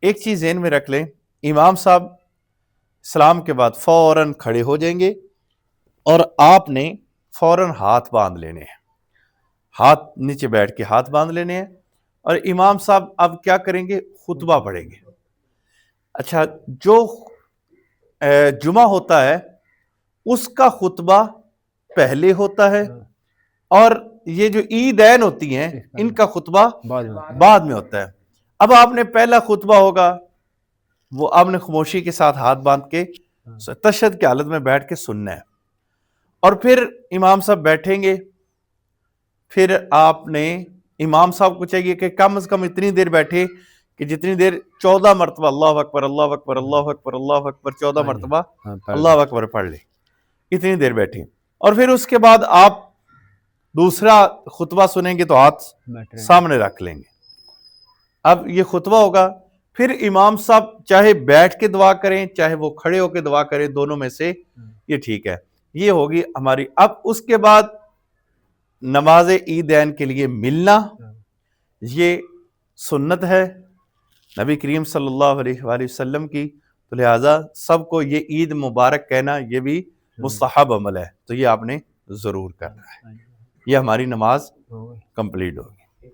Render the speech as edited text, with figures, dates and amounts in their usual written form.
ایک چیز ذہن میں رکھ لیں، امام صاحب سلام کے بعد فوراً کھڑے ہو جائیں گے اور آپ نے فوراً ہاتھ باندھ لینے ہیں، ہاتھ نیچے بیٹھ کے ہاتھ باندھ لینے ہیں، اور امام صاحب اب کیا کریں گے؟ خطبہ پڑھیں گے۔ اچھا، جو جمعہ ہوتا ہے اس کا خطبہ پہلے ہوتا ہے، اور یہ جو عیدین ہوتی ہیں ان کا خطبہ بعد میں ہوتا ہے۔ اب آپ نے پہلا خطبہ ہوگا وہ آپ نے خاموشی کے ساتھ ہاتھ باندھ کے تشہد کی حالت میں بیٹھ کے سننا ہے، اور پھر امام صاحب بیٹھیں گے، پھر آپ نے امام صاحب کو چاہیے کہ کم از کم اتنی دیر بیٹھے کہ جتنی دیر 14 مرتبہ اللہ اکبر اللہ اکبر اللہ اکبر اللہ اکبر 14 مرتبہ اللہ اکبر پڑھ لے، اتنی دیر بیٹھے، اور پھر اس کے بعد آپ دوسرا خطبہ سنیں گے تو ہاتھ سامنے رکھ لیں گے۔ اب یہ خطبہ ہوگا، پھر امام صاحب چاہے بیٹھ کے دعا کریں چاہے وہ کھڑے ہو کے دعا کریں، دونوں میں سے یہ ٹھیک ہے۔ یہ ہوگی ہماری۔ اب اس کے بعد نماز عیدین کے لیے ملنا، یہ سنت ہے نبی کریم صلی اللہ علیہ وآلہ وسلم کی، تو لہٰذا سب کو یہ عید مبارک کہنا یہ بھی مستحب عمل ہے، تو یہ آپ نے ضرور کرنا ہے۔ یہ ہماری نماز کمپلیٹ ہوگی۔